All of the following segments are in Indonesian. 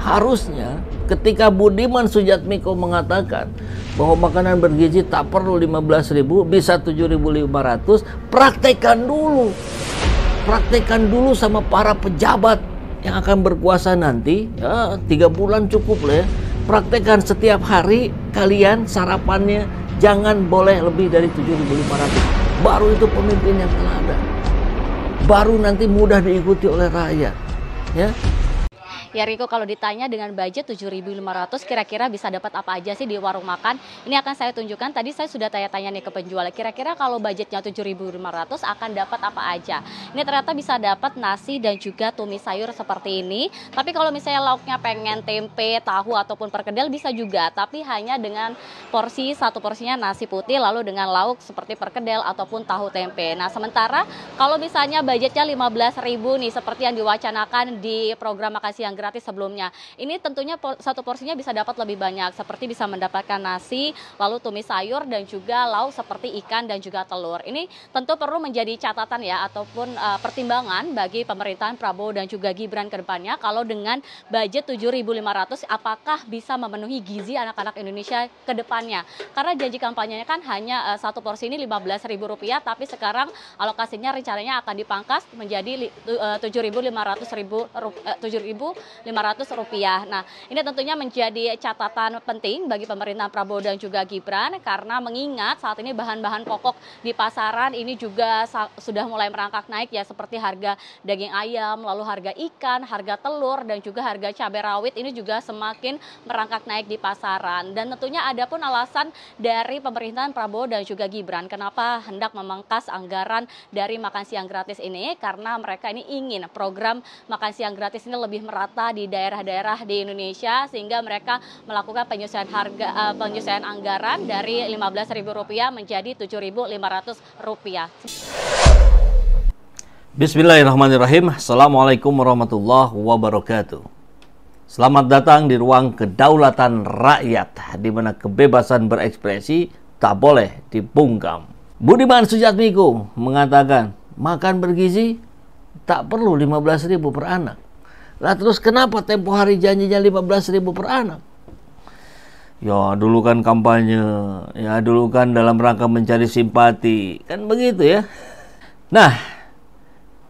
Harusnya ketika Budiman Sujatmiko mengatakan bahwa makanan bergizi tak perlu 15.000, bisa 7.500, praktekkan dulu. Praktekkan dulu sama para pejabat yang akan berkuasa nanti, ya 3 bulan cukup lah ya. Praktekkan setiap hari kalian sarapannya jangan boleh lebih dari 7.500. Baru itu pemimpin yang teladan. Baru nanti mudah diikuti oleh rakyat. Ya. Ya Riko, kalau ditanya dengan budget 7.500 kira-kira bisa dapat apa aja sih di warung makan? Ini akan saya tunjukkan. Tadi saya sudah tanya-tanya nih ke penjual. Kira-kira kalau budgetnya 7.500 akan dapat apa aja? Ini ternyata bisa dapat nasi dan juga tumis sayur seperti ini. Tapi kalau misalnya lauknya pengen tempe, tahu ataupun perkedel bisa juga. Tapi hanya dengan porsi, satu porsinya nasi putih lalu dengan lauk seperti perkedel ataupun tahu tempe. Nah sementara kalau misalnya budgetnya 15.000 nih seperti yang diwacanakan di program makan siang gratis sebelumnya. Ini tentunya satu porsinya bisa dapat lebih banyak, seperti bisa mendapatkan nasi, lalu tumis sayur dan juga lauk seperti ikan dan juga telur. Ini tentu perlu menjadi catatan ya ataupun pertimbangan bagi pemerintahan Prabowo dan juga Gibran ke depannya kalau dengan budget 7.500 apakah bisa memenuhi gizi anak-anak Indonesia ke depannya. Karena janji kampanyenya kan hanya satu porsi ini Rp15.000, tapi sekarang alokasinya rencananya akan dipangkas menjadi Rp7.500. Nah, ini tentunya menjadi catatan penting bagi pemerintahan Prabowo dan juga Gibran karena mengingat saat ini bahan-bahan pokok di pasaran ini juga sudah mulai merangkak naik ya, seperti harga daging ayam, lalu harga ikan, harga telur dan juga harga cabai rawit ini juga semakin merangkak naik di pasaran. Dan tentunya ada pun alasan dari pemerintahan Prabowo dan juga Gibran kenapa hendak memangkas anggaran dari makan siang gratis ini, karena mereka ini ingin program makan siang gratis ini lebih merata di daerah-daerah di Indonesia sehingga mereka melakukan penyesuaian anggaran dari Rp15.000 menjadi Rp7.500. Bismillahirrahmanirrahim. Assalamualaikum warahmatullahi wabarakatuh. Selamat datang di ruang kedaulatan rakyat, di mana kebebasan berekspresi tak boleh dibungkam. Budiman Sujatmiko mengatakan makan bergizi tak perlu 15.000 per anak. Lah terus kenapa tempo hari janjinya 15.000 per anak? Ya dulu kan kampanye, ya dulu kan dalam rangka mencari simpati, kan begitu ya. Nah,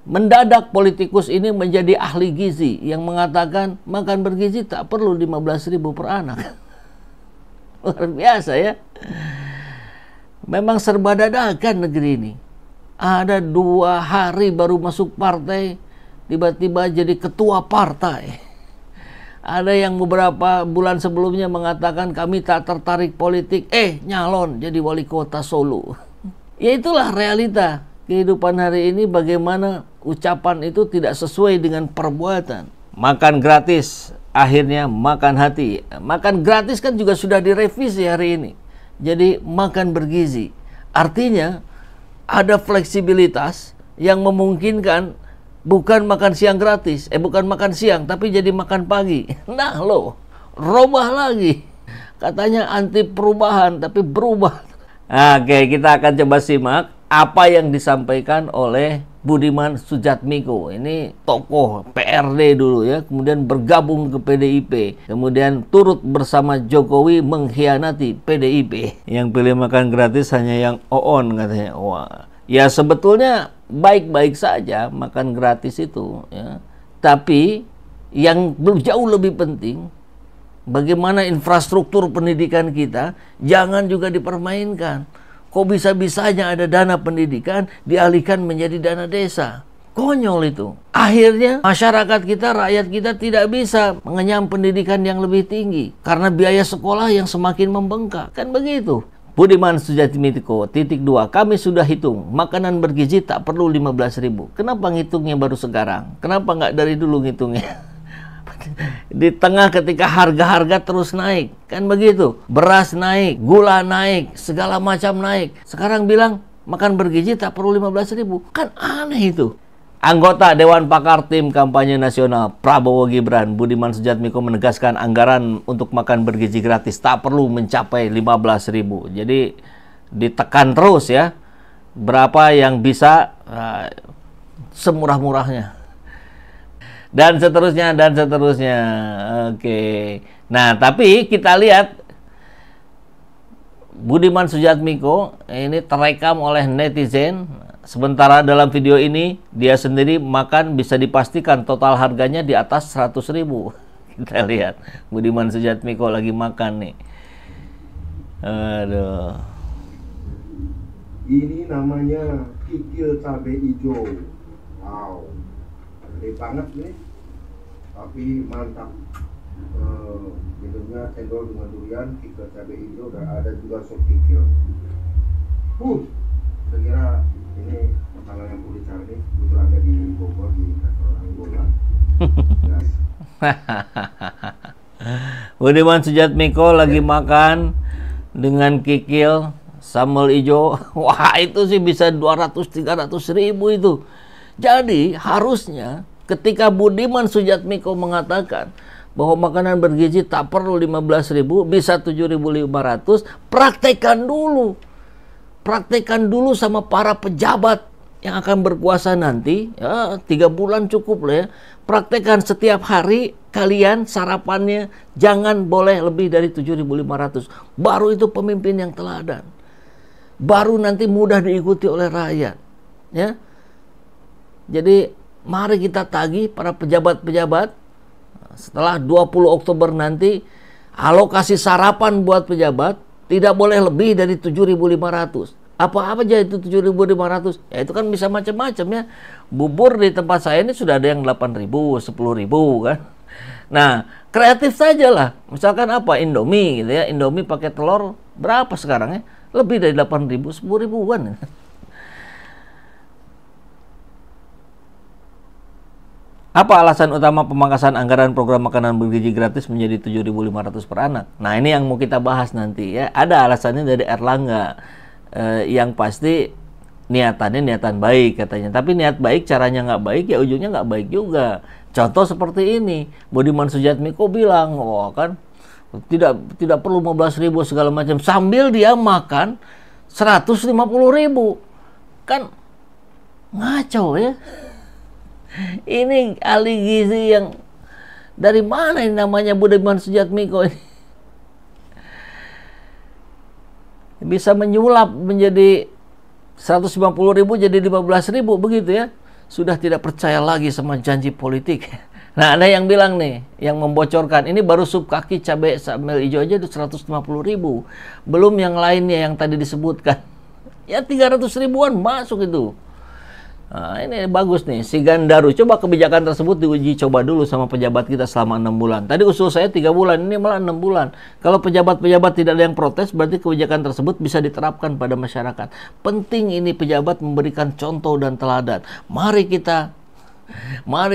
mendadak politikus ini menjadi ahli gizi yang mengatakan makan bergizi tak perlu 15.000 per anak. Luar biasa ya. Memang serba dadakan negeri ini. Ada 2 hari baru masuk partai, tiba-tiba jadi ketua partai. Ada yang beberapa bulan sebelumnya mengatakan kami tak tertarik politik, nyalon jadi wali kota Solo. Ya itulah realita kehidupan hari ini, bagaimana ucapan itu tidak sesuai dengan perbuatan. Makan gratis, akhirnya makan hati. Makan gratis kan juga sudah direvisi hari ini. Jadi makan bergizi. Artinya ada fleksibilitas yang memungkinkan bukan makan siang gratis, bukan makan siang, tapi jadi makan pagi. Nah loh, robah lagi. Katanya anti perubahan, tapi berubah. Oke, kita akan coba simak apa yang disampaikan oleh Budiman Sujatmiko. Ini tokoh PRD dulu ya, kemudian bergabung ke PDIP, kemudian turut bersama Jokowi mengkhianati PDIP. Yang pilih makan gratis hanya yang OON katanya. Wah, ya sebetulnya baik-baik saja makan gratis itu ya. Tapi yang jauh lebih penting, bagaimana infrastruktur pendidikan kita jangan juga dipermainkan. Kok bisa-bisanya ada dana pendidikan dialihkan menjadi dana desa? Konyol itu. Akhirnya masyarakat kita, rakyat kita tidak bisa mengenyam pendidikan yang lebih tinggi karena biaya sekolah yang semakin membengkak. Kan begitu. Budiman Sujatmiko, titik 2, kami sudah hitung, makanan bergizi tak perlu 15.000. Kenapa ngitungnya baru sekarang? Kenapa nggak dari dulu ngitungnya? Di tengah ketika harga-harga terus naik, kan begitu. Beras naik, gula naik, segala macam naik. Sekarang bilang makan bergizi tak perlu 15.000. Kan aneh itu. Anggota Dewan Pakar Tim Kampanye Nasional Prabowo Gibran, Budiman Sujatmiko menegaskan anggaran untuk makan bergizi gratis tak perlu mencapai 15.000. Jadi ditekan terus ya. Berapa yang bisa semurah-murahnya. dan seterusnya dan seterusnya. Oke. Nah, tapi kita lihat Budiman Sujatmiko ini terekam oleh netizen. Sementara dalam video ini dia sendiri makan bisa dipastikan total harganya di atas 100.000. Kita lihat Budiman Sujatmiko lagi makan nih. Aduh. Ini namanya kikil cabai hijau. Wow, gede banget nih, tapi mantap. Minumnya cendol dengan durian, kikil cabai hijau, dan ada juga sop kikil. Saya kira ini makanan yang perlu dicari nih. Betul ada di Bogor di kantor Anggora. Guys. Budiman Sujatmiko lagi makan dengan kikil sambal hijau. Wah, itu sih bisa 200-300 ribu itu. Jadi harusnya ketika Budiman Sujatmiko mengatakan bahwa makanan bergizi tak perlu 15.000, bisa 7.500, praktekkan dulu. Praktekkan dulu sama para pejabat yang akan berkuasa nanti, ya 3 bulan cukup lah ya. Praktekkan setiap hari kalian sarapannya jangan boleh lebih dari 7.500. Baru itu pemimpin yang teladan. Baru nanti mudah diikuti oleh rakyat. Ya. Jadi mari kita tagih para pejabat-pejabat setelah 20 Oktober nanti alokasi sarapan buat pejabat tidak boleh lebih dari 7.500. Apa aja itu 7.500? Ya itu kan bisa macam-macam ya. Bubur di tempat saya ini sudah ada yang 8.000, 10.000 kan. Nah, kreatif saja lah. Misalkan apa? Indomie gitu ya. Indomie pakai telur berapa sekarang ya? Lebih dari 8.000, 10.000-an. Apa alasan utama pemangkasan anggaran program makanan bergizi gratis menjadi 7.500 per anak? Nah, ini yang mau kita bahas nanti ya. Ada alasannya dari Erlangga. Yang pasti niatannya niatan baik katanya. Tapi niat baik caranya nggak baik ya ujungnya nggak baik juga. Contoh seperti ini. Budiman Sujatmiko bilang, wah kan tidak perlu 15.000 segala macam, sambil dia makan 150.000. Kan ngaco ya. Ini ahli gizi yang dari mana ini namanya Budiman Sujatmiko ini? Bisa menyulap menjadi 150.000 jadi 15.000 begitu ya. Sudah tidak percaya lagi sama janji politik. Nah, ada yang bilang nih, yang membocorkan, ini baru sup kaki cabai sambal hijau aja 150.000. Belum yang lainnya yang tadi disebutkan. Ya 300 ribuan masuk itu. Nah, ini bagus nih, si Gandaru. Coba kebijakan tersebut diuji coba dulu sama pejabat kita selama 6 bulan. Tadi usul saya 3 bulan, ini malah 6 bulan. Kalau pejabat-pejabat tidak ada yang protes, berarti kebijakan tersebut bisa diterapkan pada masyarakat. Penting ini pejabat memberikan contoh dan teladan. Mari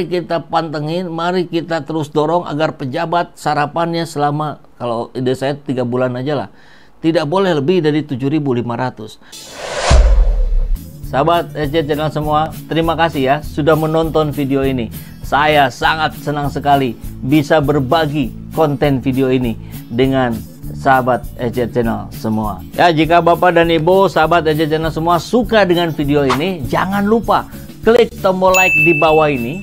kita pantengin, mari kita terus dorong agar pejabat sarapannya selama, kalau ide saya 3 bulan aja lah, tidak boleh lebih dari 7.500. Sahabat SJ Channel semua, terima kasih ya sudah menonton video ini. Saya sangat senang sekali bisa berbagi konten video ini dengan sahabat SJ Channel semua. Ya, jika Bapak dan Ibu sahabat SJ Channel semua suka dengan video ini, jangan lupa klik tombol like di bawah ini.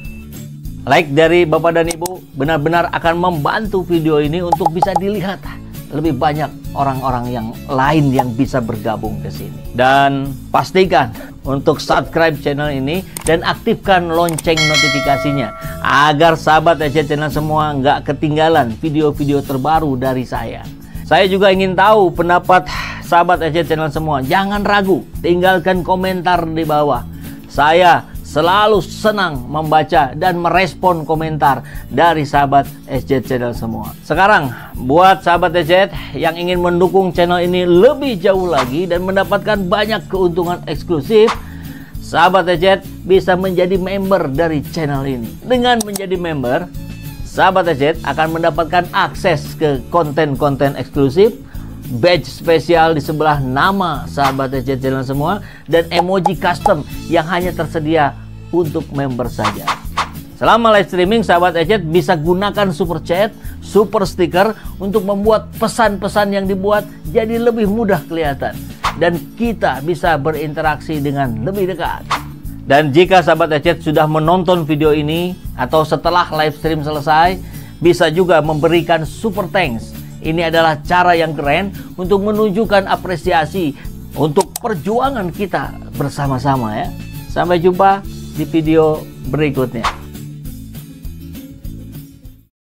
Like dari Bapak dan Ibu benar-benar akan membantu video ini untuk bisa dilihat lebih banyak orang-orang yang lain yang bisa bergabung ke sini. Dan pastikan untuk subscribe channel ini dan aktifkan lonceng notifikasinya agar sahabat SJ Channel semua nggak ketinggalan video-video terbaru dari saya. Saya juga ingin tahu pendapat sahabat SJ Channel semua. Jangan ragu, tinggalkan komentar di bawah. Saya selalu senang membaca dan merespon komentar dari sahabat SJ Channel semua. Sekarang, buat sahabat SJ yang ingin mendukung channel ini lebih jauh lagi dan mendapatkan banyak keuntungan eksklusif, sahabat SJ bisa menjadi member dari channel ini. Dengan menjadi member, sahabat SJ akan mendapatkan akses ke konten-konten eksklusif, badge spesial di sebelah nama sahabat SJ Channel semua, dan emoji custom yang hanya tersedia untuk member saja. Selama live streaming, sahabat SJ bisa gunakan super chat, super stiker untuk membuat pesan-pesan yang dibuat jadi lebih mudah kelihatan. Dan kita bisa berinteraksi dengan lebih dekat. Dan jika sahabat SJ sudah menonton video ini, atau setelah live stream selesai, bisa juga memberikan super thanks. Ini adalah cara yang keren untuk menunjukkan apresiasi untuk perjuangan kita bersama-sama ya. Sampai jumpa di video berikutnya.